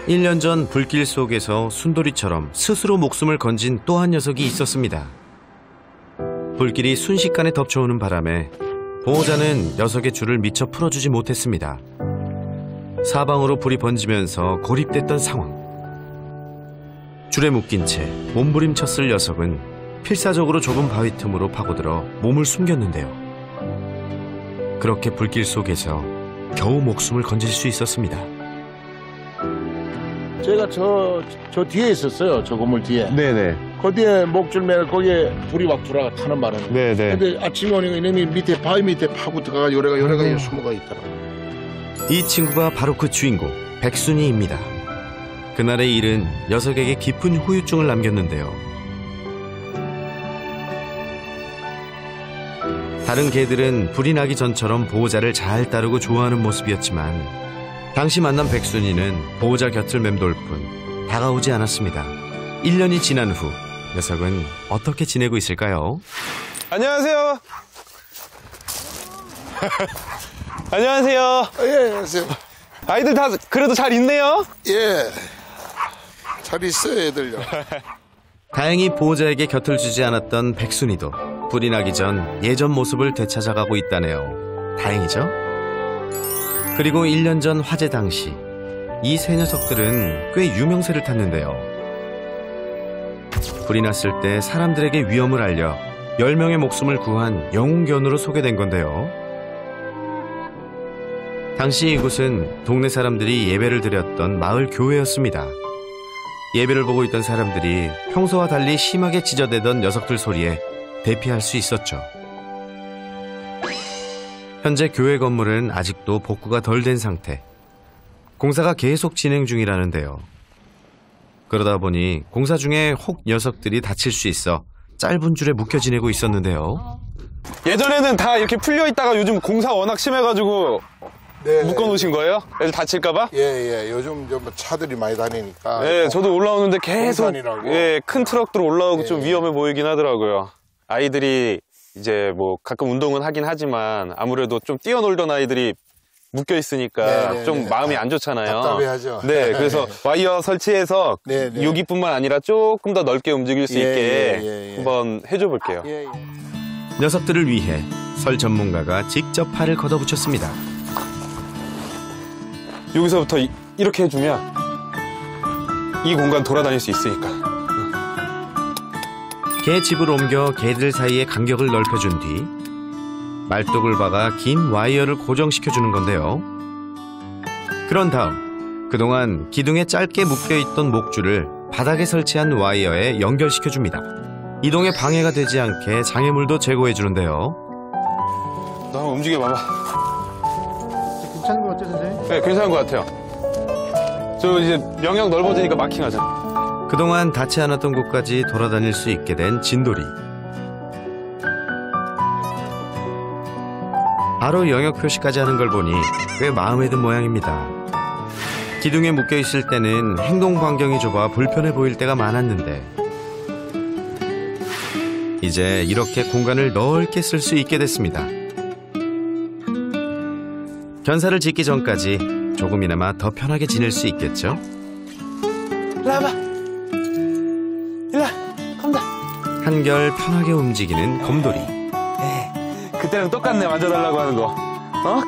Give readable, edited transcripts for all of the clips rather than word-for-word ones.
1년 전 불길 속에서 순돌이처럼 스스로 목숨을 건진 또 한 녀석이 있었습니다. 불길이 순식간에 덮쳐오는 바람에 보호자는 녀석의 줄을 미처 풀어주지 못했습니다. 사방으로 불이 번지면서 고립됐던 상황. 줄에 묶인 채 몸부림쳤을 녀석은 필사적으로 좁은 바위 틈으로 파고들어 몸을 숨겼는데요. 그렇게 불길 속에서 겨우 목숨을 건질 수 있었습니다. 제가 저 뒤에 있었어요. 저 건물 뒤에. 네네. 그 뒤에 목줄 매는 거기에 불이 막 불어가 타는 바람에. 네네. 근데 아침에 오니까 이놈이 밑에 바위 밑에 파고 들어가 요래가 숨어가 있더라고. 이 친구가 바로 그 주인공 백순이입니다. 그날의 일은 녀석에게 깊은 후유증을 남겼는데요. 다른 개들은 불이 나기 전처럼 보호자를 잘 따르고 좋아하는 모습이었지만 당시 만난 백순이는 보호자 곁을 맴돌 뿐 다가오지 않았습니다. 1년이 지난 후 녀석은 어떻게 지내고 있을까요? 안녕하세요. 안녕하세요. 예, 안녕하세요. 아이들 다 그래도 잘 있네요? 예. 잘 있어요, 애들요. 다행히 보호자에게 곁을 주지 않았던 백순이도 불이 나기 전 예전 모습을 되찾아가고 있다네요. 다행이죠? 그리고 1년 전 화재 당시 이 세 녀석들은 꽤 유명세를 탔는데요. 불이 났을 때 사람들에게 위험을 알려 10명의 목숨을 구한 영웅견으로 소개된 건데요. 당시 이곳은 동네 사람들이 예배를 드렸던 마을 교회였습니다. 예배를 보고 있던 사람들이 평소와 달리 심하게 찢어대던 녀석들 소리에 대피할 수 있었죠. 현재 교회 건물은 아직도 복구가 덜 된 상태. 공사가 계속 진행 중이라는데요. 그러다 보니 공사 중에 혹 녀석들이 다칠 수 있어 짧은 줄에 묶여 지내고 있었는데요. 예전에는 다 이렇게 풀려 있다가 요즘 공사 워낙 심해가지고 네. 묶어놓으신 거예요? 애들 다칠까봐? 예. 요즘 좀 차들이 많이 다니니까. 네, 저도 올라오는데 계속 공산이라고. 예, 큰 트럭들 올라오고 예. 좀 위험해 보이긴 하더라고요. 아이들이 이제 뭐 가끔 운동은 하긴 하지만 아무래도 좀 뛰어놀던 아이들이 묶여 있으니까 네, 좀 네. 마음이 안 좋잖아요. 답답해하죠. 네, 그래서 와이어 설치해서 네. 여기뿐만 아니라 조금 더 넓게 움직일 수 예, 있게 예. 한번 해줘 볼게요. 예. 녀석들을 위해 설 전문가가 직접 팔을 걷어붙였습니다. 여기서부터 이렇게 해주면 이 공간 돌아다닐 수 있으니까. 개 집을 옮겨 개들 사이의 간격을 넓혀준 뒤 말뚝을 박아 긴 와이어를 고정시켜주는 건데요. 그런 다음 그동안 기둥에 짧게 묶여있던 목줄을 바닥에 설치한 와이어에 연결시켜줍니다. 이동에 방해가 되지 않게 장애물도 제거해주는데요. 너 한번 움직여봐봐. 괜찮은 것 같죠, 선생님? 네, 괜찮은 것 같아요. 저 이제 영역 넓어지니까 마킹하자. 그동안 닿지 않았던 곳까지 돌아다닐 수 있게 된 진돌이. 바로 영역 표시까지 하는 걸 보니 꽤 마음에 든 모양입니다. 기둥에 묶여있을 때는 행동 반경이 좁아 불편해 보일 때가 많았는데 이제 이렇게 공간을 넓게 쓸 수 있게 됐습니다. 견사를 짓기 전까지 조금이나마 더 편하게 지낼 수 있겠죠? 일로 와봐. 일로 와. 컴다. 한결 편하게 움직이는 곰돌이. 그때랑 똑같네, 만져달라고 하는 거.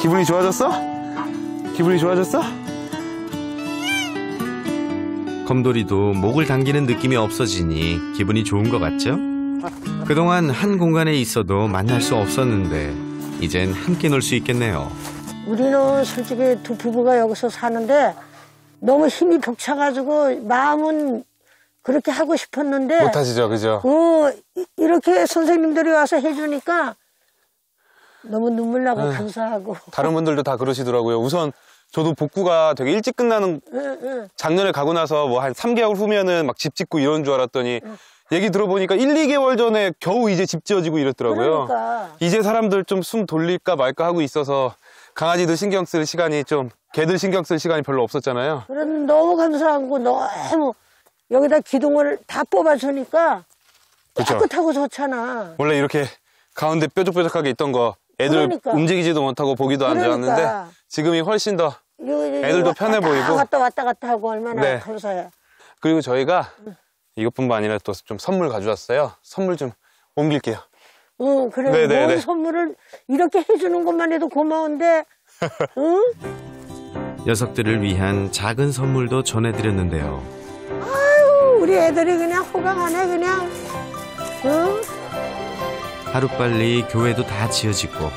기분이 좋아졌어? 기분이 좋아졌어? 곰돌이도 목을 당기는 느낌이 없어지니 기분이 좋은 것 같죠? 그동안 한 공간에 있어도 만날 수 없었는데 이젠 함께 놀 수 있겠네요. 우리는 솔직히 두 부부가 여기서 사는데 너무 힘이 벅차가지고 마음은 그렇게 하고 싶었는데 못하시죠, 그죠? 이렇게 선생님들이 와서 해주니까 너무 눈물 나고 감사하고. 다른 분들도 다 그러시더라고요. 우선 저도 복구가 되게 일찍 끝나는 작년에 가고 나서 뭐 한 3개월 후면은 막 집 짓고 이런 줄 알았더니 얘기 들어보니까 1, 2개월 전에 겨우 이제 집 지어지고 이랬더라고요. 그러니까. 이제 사람들 좀 숨 돌릴까 말까 하고 있어서 강아지들 신경 쓸 시간이 좀 개들 신경 쓸 시간이 별로 없었잖아요. 그럼 너무 감사하고 너무 여기다 기둥을 다 뽑아주니까 그쵸? 깨끗하고 좋잖아. 원래 이렇게 가운데 뾰족뾰족하게 있던 거 애들 그러니까. 움직이지도 못하고 보기도 안 그러니까. 좋았는데 지금이 훨씬 더 애들도 편해 보이고. 왔다 갔다 하고 얼마나 네. 감사해. 그리고 저희가 이것뿐만 아니라 또 좀 선물 가져왔어요. 선물 좀 옮길게요. 응, 그래. 네네네. 뭔 선물을 이렇게 해주는 것만 해도 고마운데, 응? 녀석들을 위한 작은 선물도 전해드렸는데요. 아유, 우리 애들이 그냥 호강하네, 그냥. 응? 하루빨리 교회도 다 지어지고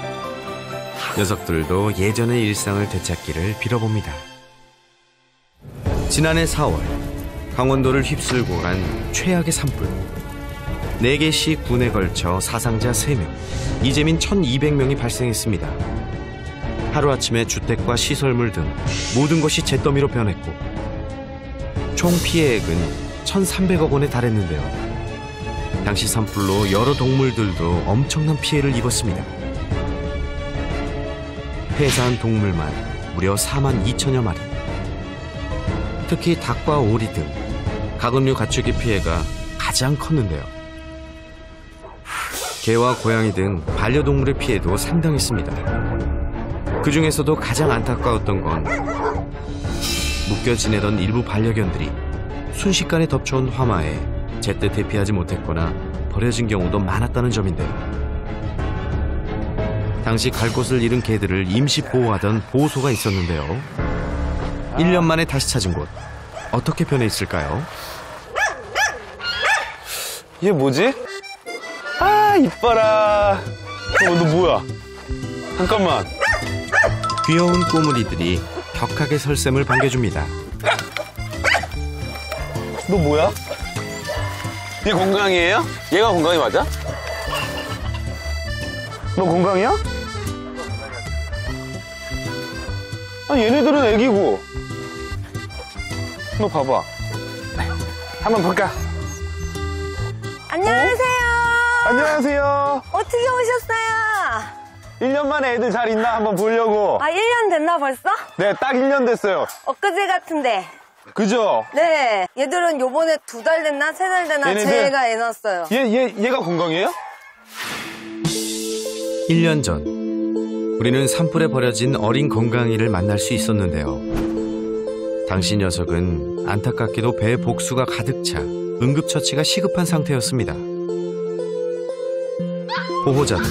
녀석들도 예전의 일상을 되찾기를 빌어봅니다. 지난해 4월 강원도를 휩쓸고 간 최악의 산불. 4개 시 군에 걸쳐 사상자 3명, 이재민 1,200명이 발생했습니다. 하루아침에 주택과 시설물 등 모든 것이 잿더미로 변했고 총 피해액은 1,300억 원에 달했는데요. 당시 산불로 여러 동물들도 엄청난 피해를 입었습니다. 폐사한 동물만 무려 4만 2천여 마리. 특히 닭과 오리 등 가금류 가축의 피해가 가장 컸는데요. 개와 고양이 등 반려동물의 피해도 상당했습니다. 그 중에서도 가장 안타까웠던 건 묶여 지내던 일부 반려견들이 순식간에 덮쳐온 화마에 제때 대피하지 못했거나 버려진 경우도 많았다는 점인데요. 당시 갈 곳을 잃은 개들을 임시 보호하던 보호소가 있었는데요. 1년 만에 다시 찾은 곳, 어떻게 변해 있을까요? 얘 뭐지? 아, 이뻐라. 너 뭐야? 잠깐만. 귀여운 꼬물이들이 격하게 설샘을 반겨줍니다. 너 뭐야? 얘 건강이에요? 얘가 건강이 맞아? 너 건강이야? 아, 얘네들은 애기고. 너 봐봐. 한번 볼까? 안녕하세요. 안녕하세요. 어떻게 오셨어요? 1년 만에 애들 잘 있나 한번 보려고. 아, 1년 됐나 벌써? 네, 딱 1년 됐어요. 엊그제 같은데. 그죠? 네. 얘들은 요번에 2달 됐나 3달 됐나 얘네들? 제가 애 낳았어요. 얘가 건강이에요? 1년 전 우리는 산불에 버려진 어린 건강이를 만날 수 있었는데요. 당시 녀석은 안타깝게도 배에 복수가 가득 차 응급처치가 시급한 상태였습니다. 보호자들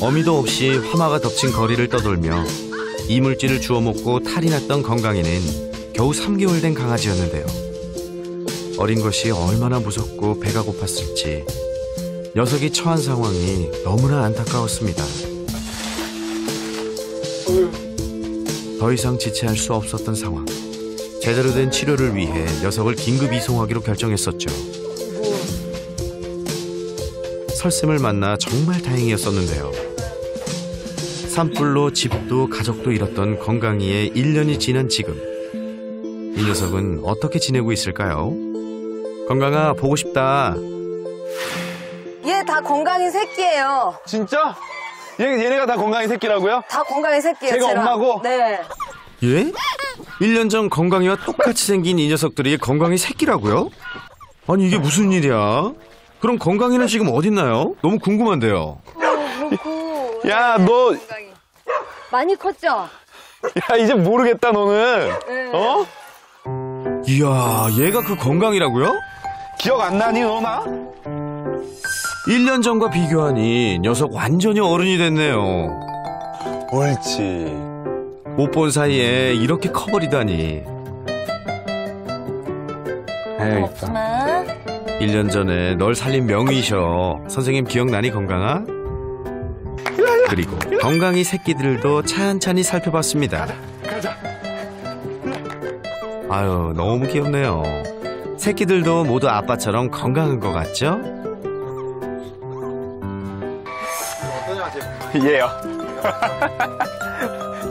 어미도 없이 화마가 덮친 거리를 떠돌며 이물질을 주워 먹고 탈이 났던 건강이는 겨우 3개월 된 강아지였는데요. 어린 것이 얼마나 무섭고 배가 고팠을지 녀석이 처한 상황이 너무나 안타까웠습니다. 더 이상 지체할 수 없었던 상황. 제대로 된 치료를 위해 녀석을 긴급 이송하기로 결정했었죠. 설샘을 만나 정말 다행이었었는데요. 산불로 집도 가족도 잃었던 건강이의 1년이 지난 지금 이 녀석은 어떻게 지내고 있을까요? 건강아, 보고 싶다. 얘 다 건강인 새끼예요. 진짜? 얘네가 다 건강이 새끼라고요? 다 건강인 새끼예요. 제가 엄마고? 네. 예? 1년 전 건강이와 똑같이 생긴 이 녀석들이 건강이 새끼라고요? 아니 이게 무슨 일이야? 그럼 건강이는 지금 어딨나요? 너무 궁금한데요. 그렇고. 야, 너, 건강이. 많이 컸죠? 야, 이제 모르겠다, 너는. 네. 어? 이야, 얘가 그 건강이라고요? 기억 안 나니, 너나? 1년 전과 비교하니 녀석 완전히 어른이 됐네요. 옳지. 못 본 사이에 이렇게 커버리다니. 에이, 없지만. 1년 전에 널 살린 명의셔. 선생님 기억나니, 건강아? 그리고 건강이 새끼들도 찬찬히 살펴봤습니다. 가자. 아유, 너무 귀엽네요. 새끼들도 모두 아빠처럼 건강한 것 같죠? 얘요.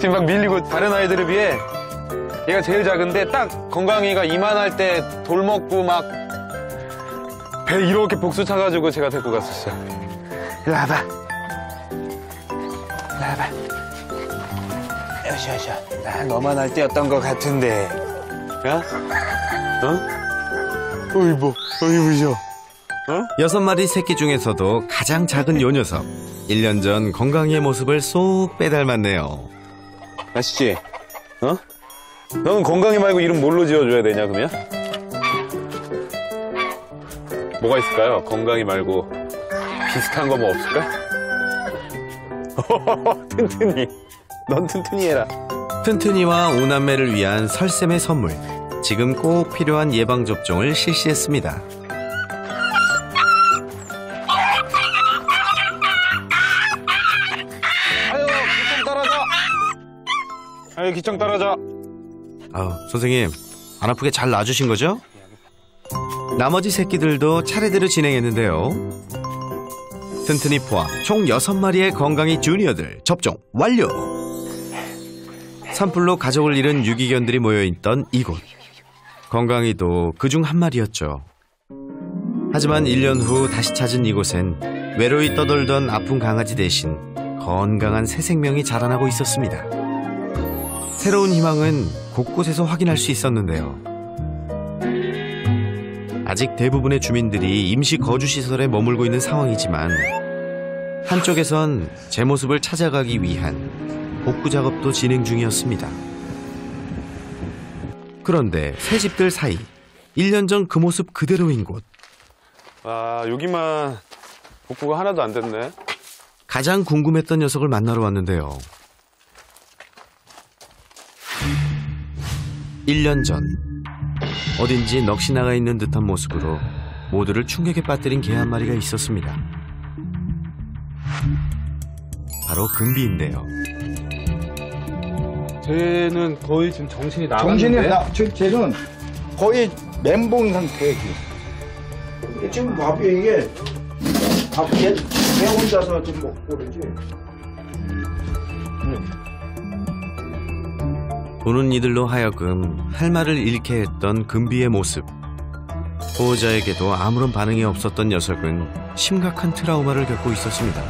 지금 막 밀리고 다른 아이들에 비해 얘가 제일 작은데 딱 건강이가 이만할 때 돌 먹고 막 배 이렇게 복수 차가지고 제가 데리고 갔었어요. 일로 와봐. 일로 와봐. 여셔. 나 너만 할 때였던 것 같은데. 야? 어? 어이구, 어이구셔. 6마리 새끼 중에서도 가장 작은 요 녀석. 1년 전 건강이의 모습을 쏙 빼닮았네요. 아시지? 어? 너는 건강이 말고 이름 뭘로 지어줘야 되냐, 그러면? 뭐가 있을까요? 건강이 말고 비슷한 거 뭐 없을까? 튼튼이. 넌 튼튼히 해라. 튼튼이와 오남매를 위한 설쌤의 선물. 지금 꼭 필요한 예방접종을 실시했습니다. 아유, 기청 떨어져. 아유, 기청 떨어져. 선생님, 안 아프게 잘 놔주신 거죠? 나머지 새끼들도 차례대로 진행했는데요. 튼튼이 포함 총 6마리의 건강이 주니어들 접종 완료! 산불로 가족을 잃은 유기견들이 모여있던 이곳. 건강이도 그중 한 마리였죠. 하지만 1년 후 다시 찾은 이곳엔 외로이 떠돌던 아픈 강아지 대신 건강한 새 생명이 자라나고 있었습니다. 새로운 희망은 곳곳에서 확인할 수 있었는데요. 아직 대부분의 주민들이 임시 거주시설에 머물고 있는 상황이지만 한쪽에선 제 모습을 찾아가기 위한 복구 작업도 진행 중이었습니다. 그런데 새 집들 사이 1년 전 그 모습 그대로인 곳. 아, 여기만 복구가 하나도 안 됐네. 가장 궁금했던 녀석을 만나러 왔는데요. 1년 전 어딘지 넋이 나가 있는 듯한 모습으로 모두를 충격에 빠뜨린 개 한 마리가 있었습니다. 바로 금비인데요. 쟤는 거의 지금 정신이 정신이 나갔는데? 쟤는 거의 멘붕 상태지. 지금 봐봐 이게 개 혼자서 좀 먹고 그러지. 보는 이들로 하여금 할 말을 잃게 했던 금비의 모습. 보호자에게도 아무런 반응이 없었던 녀석은 심각한 트라우마를 겪고 있었습니다.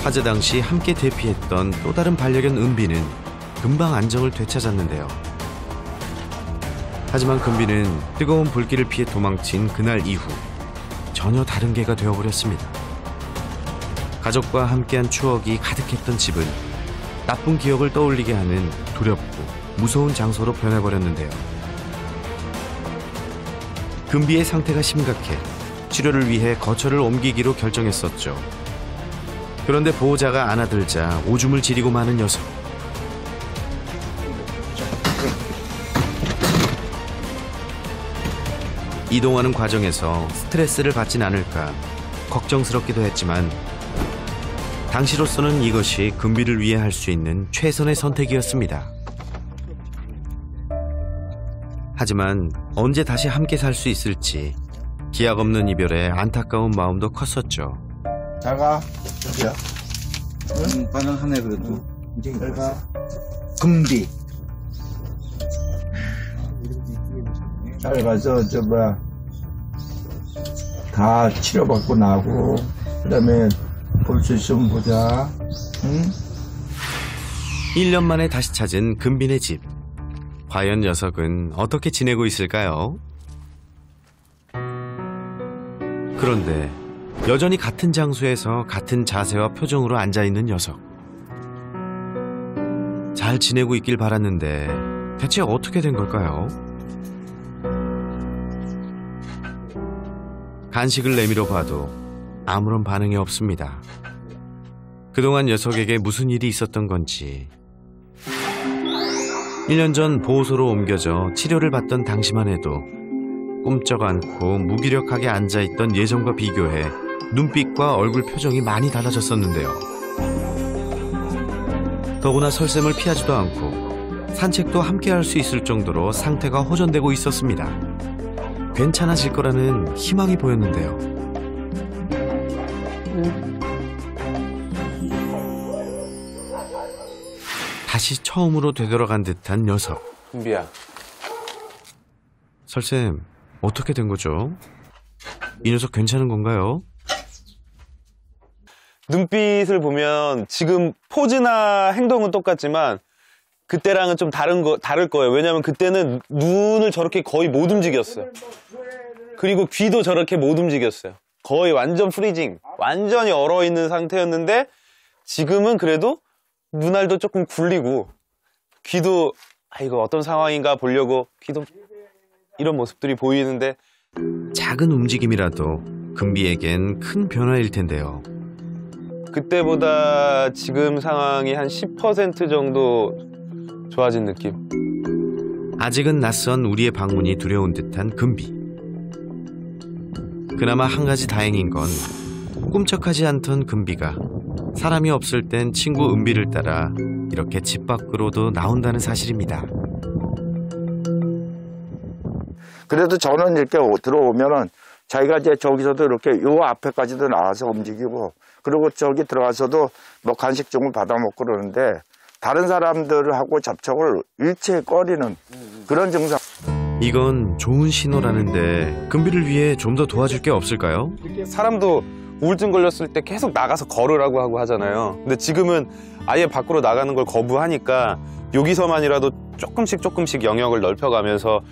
화재 당시 함께 대피했던 또 다른 반려견 은비는 금방 안정을 되찾았는데요. 하지만 금비는 뜨거운 불길을 피해 도망친 그날 이후 전혀 다른 개가 되어버렸습니다. 가족과 함께한 추억이 가득했던 집은 나쁜 기억을 떠올리게 하는 두렵고 무서운 장소로 변해버렸는데요. 금비의 상태가 심각해 치료를 위해 거처를 옮기기로 결정했었죠. 그런데 보호자가 안아들자 오줌을 지리고 마는 녀석. 이동하는 과정에서 스트레스를 받진 않을까 걱정스럽기도 했지만 당시로서는 이것이 금비를 위해 할 수 있는 최선의 선택이었습니다. 하지만 언제 다시 함께 살 수 있을지 기약 없는 이별에 안타까운 마음도 컸었죠. 잘 가. 여기야. 반응하네 그래도. 잘 가. 금비. 잘 가서 다 치료받고 나고 그다음에 볼 수 있으면 보자. 응? 1년 만에 다시 찾은 금빈의 집. 과연 녀석은 어떻게 지내고 있을까요? 그런데 여전히 같은 장소에서 같은 자세와 표정으로 앉아있는 녀석. 잘 지내고 있길 바랐는데 대체 어떻게 된 걸까요? 간식을 내밀어 봐도 아무런 반응이 없습니다. 그동안 녀석에게 무슨 일이 있었던 건지. 1년 전 보호소로 옮겨져 치료를 받던 당시만 해도 꿈쩍 않고 무기력하게 앉아있던 예전과 비교해 눈빛과 얼굴 표정이 많이 달라졌었는데요. 더구나 설쌤을 피하지도 않고 산책도 함께 할 수 있을 정도로 상태가 호전되고 있었습니다. 괜찮아질 거라는 희망이 보였는데요. 다시 처음으로 되돌아간 듯한 녀석. 금비야. 설쌤, 어떻게 된 거죠? 이 녀석 괜찮은 건가요? 눈빛을 보면 지금 포즈나 행동은 똑같지만 그때랑은 좀 다를 거예요. 왜냐면 그때는 눈을 저렇게 거의 못 움직였어요. 그리고 귀도 저렇게 못 움직였어요. 거의 완전 프리징, 완전히 얼어있는 상태였는데 지금은 그래도 눈알도 조금 굴리고 귀도 이거 어떤 상황인가 보려고 귀도 이런 모습들이 보이는데 작은 움직임이라도 금비에겐 큰 변화일 텐데요. 그때보다 지금 상황이 한 10% 정도 좋아진 느낌. 아직은 낯선 우리의 방문이 두려운 듯한 금비. 그나마 한 가지 다행인 건 꿈쩍하지 않던 금비가 사람이 없을 땐 친구 은비를 따라 이렇게 집 밖으로도 나온다는 사실입니다. 그래도 저는 이렇게 들어오면은 자기가 이제 저기서도 이렇게 요 앞에까지도 나와서 움직이고, 그리고 저기 들어가서도 뭐 간식 종을 받아 먹고 그러는데, 다른 사람들하고 접촉을 일체 꺼리는 그런 증상. 이건 좋은 신호라는데 금비를 위해 좀 더 도와줄 게 없을까요? 사람도 우울증 걸렸을 때 계속 나가서 걸으라고 하고 하잖아요. 근데 지금은 아예 밖으로 나가는 걸 거부하니까 여기서만이라도 조금씩 영역을 넓혀가면서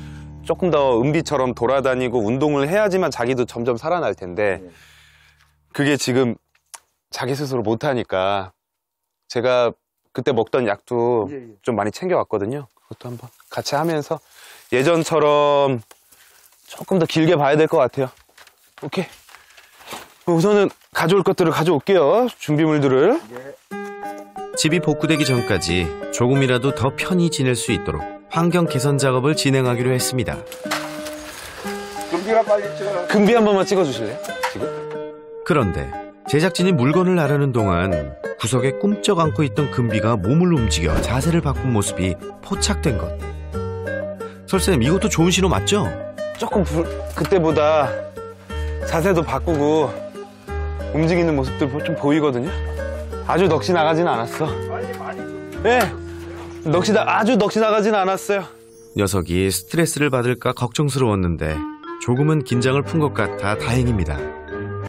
조금 더 은비처럼 돌아다니고 운동을 해야지만 자기도 점점 살아날 텐데, 그게 지금 자기 스스로 못하니까 제가 그때 먹던 약도 좀 많이 챙겨왔거든요. 그것도 한번 같이 하면서 예전처럼 조금 더 길게 봐야 될 것 같아요. 오케이. 우선은 가져올 것들을 가져올게요. 준비물들을. 집이 복구되기 전까지 조금이라도 더 편히 지낼 수 있도록 환경 개선 작업을 진행하기로 했습니다. 금비가 빨리 찍어라. 금비 한 번만 찍어주실래요? 지금? 그런데 제작진이 물건을 나르는 동안 구석에 꿈쩍 안고 있던 금비가 몸을 움직여 자세를 바꾼 모습이 포착된 것. 설쌤, 이것도 좋은 신호 맞죠? 조금 그때보다 자세도 바꾸고 움직이는 모습들 좀 보이거든요. 아주 넋이 나가진 않았어. 네, 아주 넋이 나가진 않았어요. 녀석이 스트레스를 받을까 걱정스러웠는데 조금은 긴장을 푼 것 같아 다행입니다.